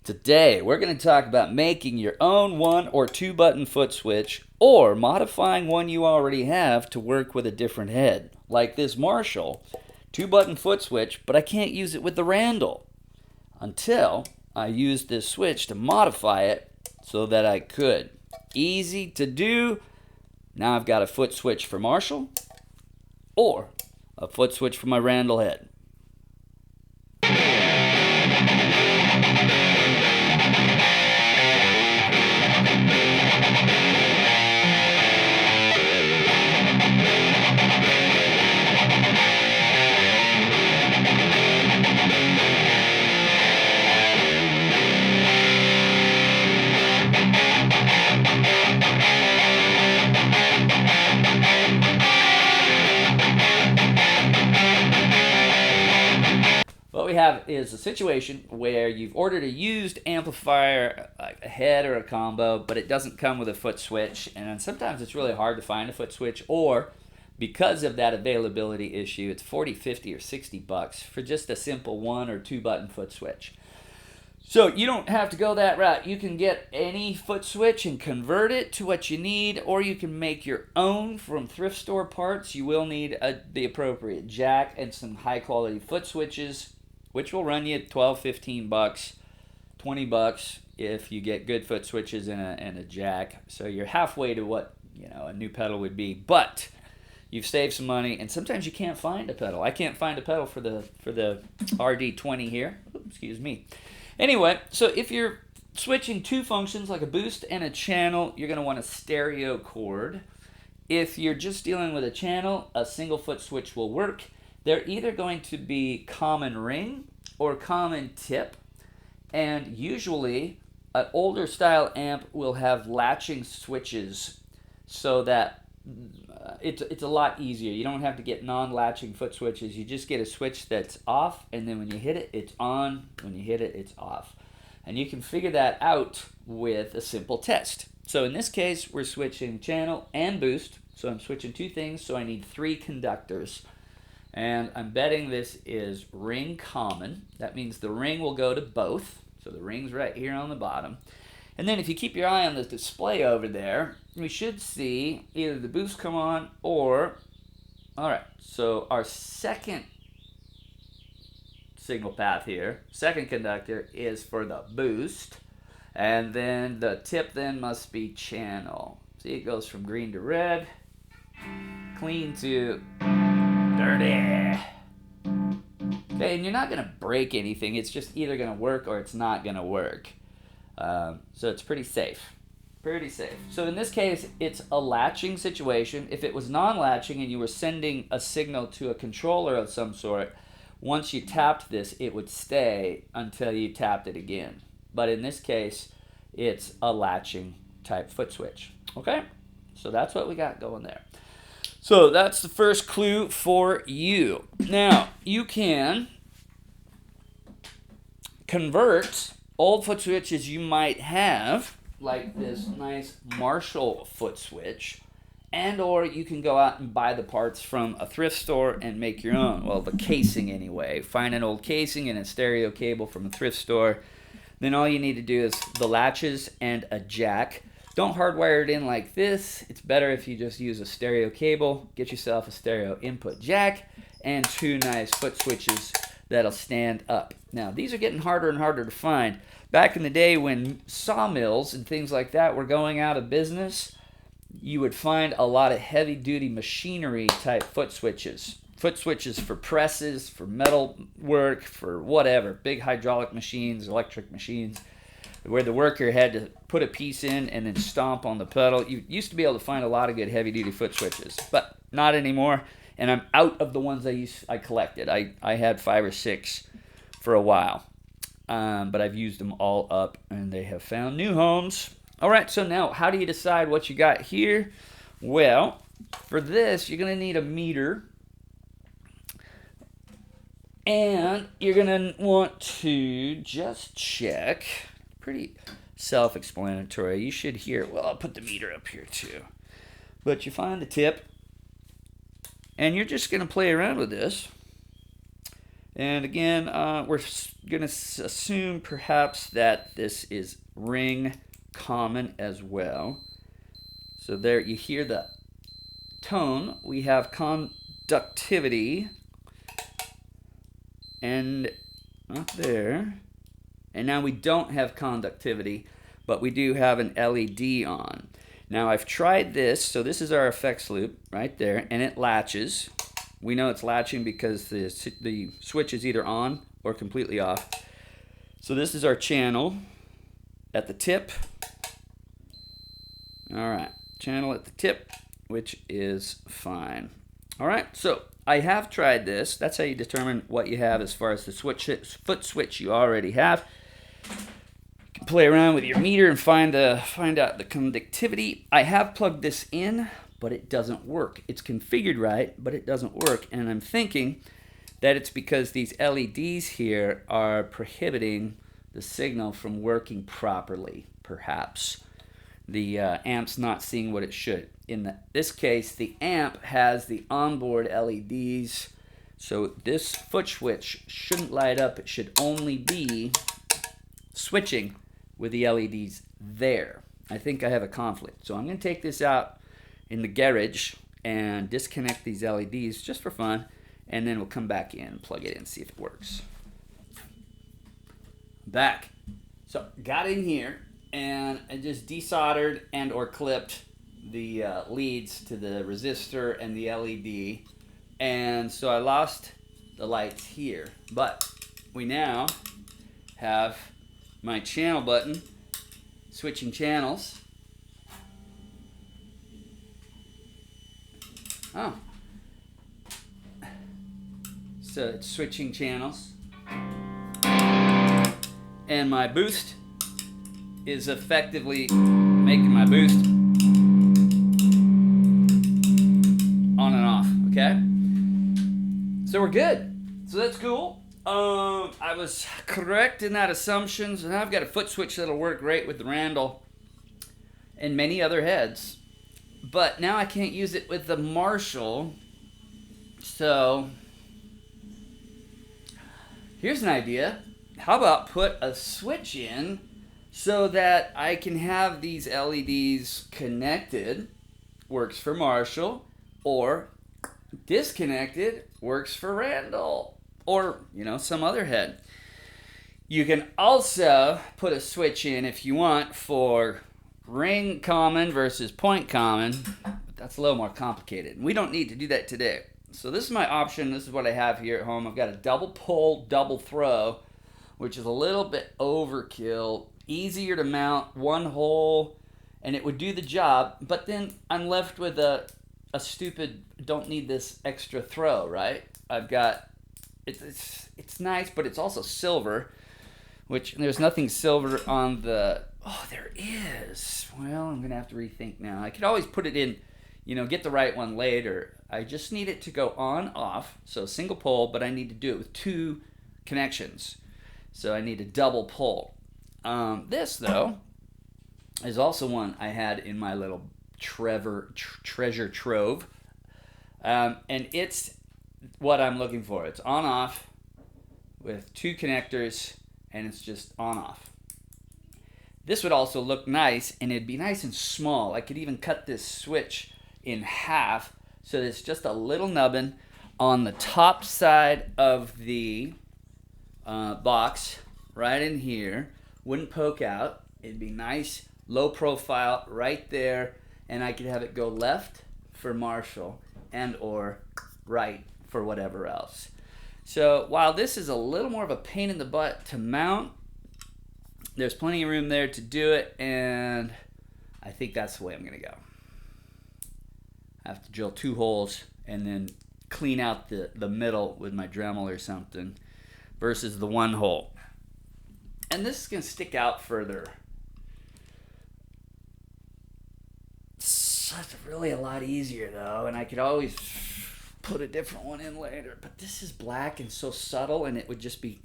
Today, we're going to talk about making your own 1 or 2 button foot switch or modifying one you already have to work with a different head. Like this Marshall 2-button foot switch, but I can't use it with the Randall until I use this switch to modify it so that I could. Easy to do. Now I've got a foot switch for Marshall or a foot switch for my Randall head. What we have is a situation where you've ordered a used amplifier, like a head or a combo, but it doesn't come with a foot switch, and sometimes it's really hard to find a foot switch, or because of that availability issue, it's 40, 50, or 60 bucks for just a simple 1 or 2 button foot switch. So you don't have to go that route. You can get any foot switch and convert it to what you need, or you can make your own from thrift store parts. You will need the appropriate jack and some high quality foot switches, which will run you 12, 15 bucks, 20 bucks if you get good foot switches and a jack. So you're halfway to what a new pedal would be, but you've saved some money. And sometimes you can't find a pedal. I can't find a pedal for the RD20 here. Oops, excuse me. Anyway, so if you're switching 2 functions like a boost and a channel, you're going to want a stereo cord. If you're just dealing with a channel, a single foot switch will work. They're either going to be common ring or common tip, and usually an older style amp will have latching switches so that it's a lot easier. You don't have to get non-latching foot switches. You just get a switch that's off, and then when you hit it, it's on. When you hit it, it's off. And you can figure that out with a simple test. So in this case, we're switching channel and boost. So I'm switching 2 things, so I need 3 conductors. And I'm betting this is ring common. That means the ring will go to both. So the ring's right here on the bottom. And then if you keep your eye on the display over there, we should see either the boost come on or, all right, so our second signal path here, second conductor, is for the boost. And then the tip then must be channel. See, it goes from green to red, clean to dirty. Okay, and you're not going to break anything. It's just either going to work or it's not going to work. So it's pretty safe. Pretty safe. So in this case, it's a latching situation. If it was non-latching and you were sending a signal to a controller of some sort, once you tapped this, it would stay until you tapped it again. But in this case, it's a latching type foot switch. Okay? So that's what we got going there. So that's the first clue for you. Now, you can convert old foot switches you might have, like this nice Marshall foot switch, and or you can go out and buy the parts from a thrift store and make your own. Well, the casing anyway. Find an old casing and a stereo cable from a thrift store. Then all you need to do is the latches and a jack. Don't hardwire it in like this. It's better if you just use a stereo cable. Get yourself a stereo input jack and 2 nice foot switches that'll stand up. Now, these are getting harder and harder to find. Back in the day when sawmills and things like that were going out of business, you would find a lot of heavy-duty machinery type foot switches. Foot switches for presses, for metal work, for whatever. Big hydraulic machines, electric machines, where the worker had to put a piece in and then stomp on the pedal. You used to be able to find a lot of good heavy-duty foot switches, but not anymore. And I'm out of the ones I collected. I had 5 or 6 for a while, but I've used them all up, and they have found new homes. All right, so now how do you decide what you got here? Well, for this, you're going to need a meter, and you're going to want to just check. Pretty self-explanatory. You should hear, well, I'll put the meter up here too. But you find the tip, and you're just going to play around with this. And again, we're going to assume perhaps that this is ring common as well. So there you hear the tone. We have conductivity and up there. And now we don't have conductivity, but we do have an LED on. Now I've tried this, so this is our effects loop right there, and it latches. We know it's latching because the switch is either on or completely off. So this is our channel at the tip. All right, channel at the tip, which is fine. All right, so I have tried this. That's how you determine what you have as far as the foot switch you already have. You can play around with your meter and find out the conductivity. I have plugged this in, but it doesn't work. It's configured right, but it doesn't work. And I'm thinking that it's because these LEDs here are prohibiting the signal from working properly, perhaps. The amp's not seeing what it should. In this case, the amp has the onboard LEDs, so this foot switch shouldn't light up. It should only be switching with the LEDs there. I think I have a conflict. So I'm going to take this out in the garage and disconnect these LEDs just for fun, and then we'll come back in and plug it in and see if it works. Back. So got in here and I just desoldered and or clipped the leads to the resistor and the LED, and so I lost the lights here, but we now have my channel button switching channels. Oh, so it's switching channels, and my boost is effectively making my boost on and off. Okay, so we're good. So that's cool. I was correct in that assumption. So now I've got a foot switch that'll work great with the Randall and many other heads, but now I can't use it with the Marshall. So here's an idea. How about put a switch in so that I can have these LEDs connected, works for Marshall, or disconnected, works for Randall, or some other head. You can also put a switch in if you want for ring common versus point common, but that's a little more complicated. We don't need to do that today. So this is my option. This is what I have here at home. I've got a double pull, double throw, which is a little bit overkill, easier to mount, one hole, and it would do the job, but then I'm left with a stupid, don't need this extra throw, right? I've got, it's nice, but it's also silver, which there's nothing silver on the, oh, there is. Well, I'm going to have to rethink now. I could always put it in, get the right one later. I just need it to go on, off, so single pull, but I need to do it with two connections. So I need a double pull. This, though, is also one I had in my little treasure trove. And it's what I'm looking for. It's on-off with two connectors, and it's just on-off. This would also look nice, and it'd be nice and small. I could even cut this switch in half so there's just a little nubbin on the top side of the box right in here. Wouldn't poke out. It'd be nice, low profile right there, and I could have it go left for Marshall and or right for whatever else. So while this is a little more of a pain in the butt to mount, there's plenty of room there to do it, and I think that's the way I'm going to go. I have to drill two holes and then clean out the middle with my Dremel or something versus the one hole. And this is going to stick out further. It's really a lot easier though, and I could always put a different one in later. But this is black and so subtle, and it would just be,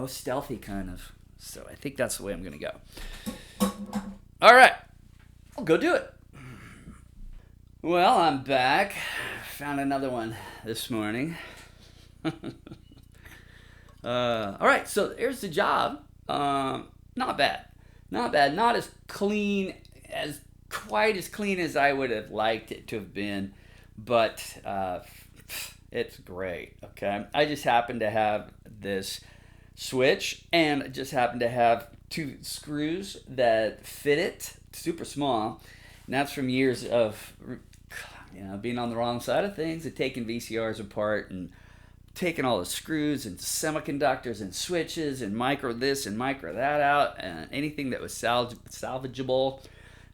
stealthy kind of. So I think that's the way I'm going to go. All right, I'll go do it. Well, I'm back. Found another one this morning. All right, so there's the job. Not bad. Not bad. Not as clean, as quite as clean as I would have liked it to have been, but it's great. Okay, I just happen to have this switch, and I just happen to have two screws that fit it, super small, and that's from years of being on the wrong side of things and taking VCRs apart and taking all the screws and semiconductors and switches and micro this and micro that out, and anything that was salvageable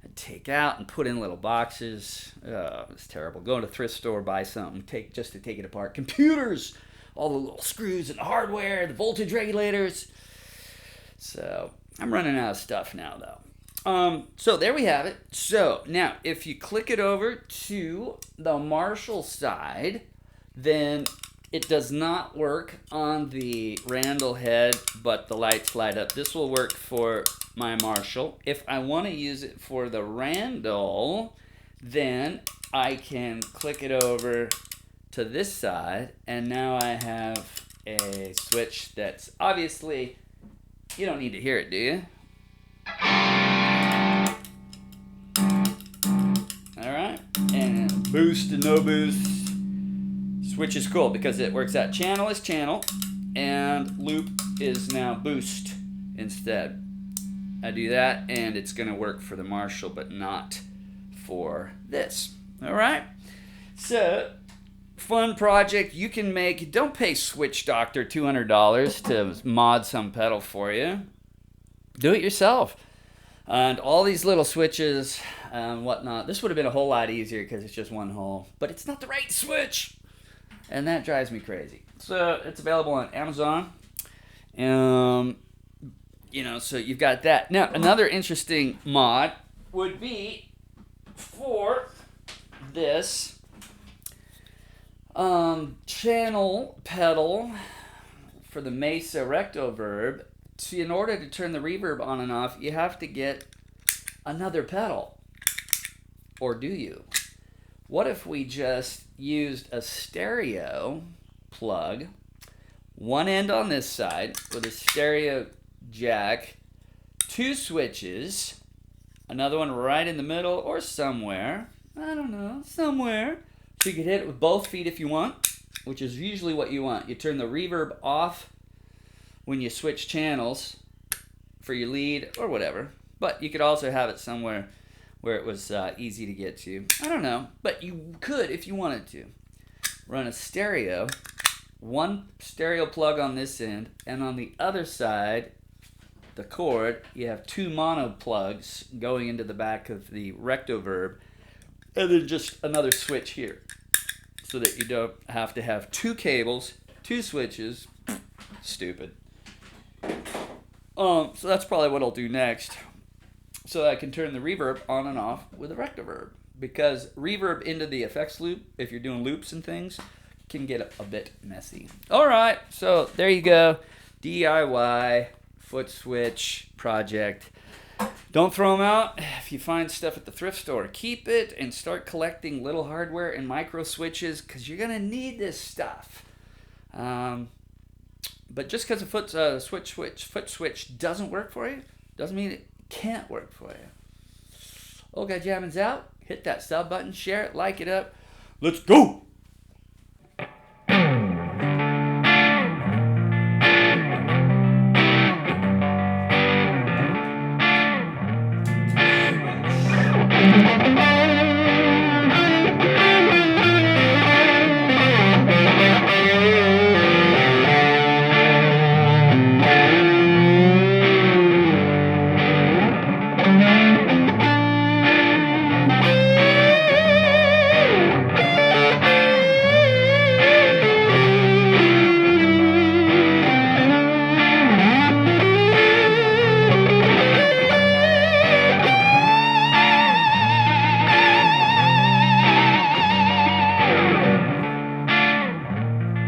I'd take out and put in little boxes. It was terrible. Go to a thrift store, buy something, just to take it apart. Computers, all the little screws and hardware, the voltage regulators. So I'm running out of stuff now, though. So there we have it. So now if you click it over to the Marshall side, then it does not work on the Randall head, but the lights light up. This will work for my Marshall. If I want to use it for the Randall, then I can click it over to this side, and now I have a switch that's obviously, you don't need to hear it, do you? All right, and boost and no boost. Switch is cool because it works out channel is channel, and loop is now boost instead. I do that, and it's going to work for the Marshall, but not for this. All right, so fun project you can make. Don't pay Switch Doctor $200 to mod some pedal for you. Do it yourself. And all these little switches and whatnot. This would have been a whole lot easier because it's just one hole, but it's not the right switch, and that drives me crazy. So it's available on Amazon. So you've got that. Now, another interesting mod would be for this channel pedal for the Mesa Rectoverb. See, in order to turn the reverb on and off, you have to get another pedal. Or do you? What if we just used a stereo plug, one end on this side with a stereo jack, two switches, another one right in the middle or somewhere, I don't know, somewhere. So you could hit it with both feet if you want, which is usually what you want. You turn the reverb off when you switch channels for your lead or whatever, but you could also have it somewhere where it was easy to get to. I don't know, but you could, if you wanted to, run a stereo, one stereo plug on this end, and on the other side, the cord, you have two mono plugs going into the back of the Rectoverb, and then just another switch here, so that you don't have to have two cables, two switches. Stupid. So that's probably what I'll do next, so I can turn the reverb on and off with a Rectoverb, because reverb into the effects loop, if you're doing loops and things, can get a bit messy. All right, so there you go. DIY Footswitch project. Don't throw them out. If you find stuff at the thrift store, keep it and start collecting little hardware and micro switches, because you're gonna need this stuff. But just because a Footswitch doesn't work for you, doesn't mean it can't work for you. Okay, Jammin's out. Hit that sub button, share it, like it up. Let's go!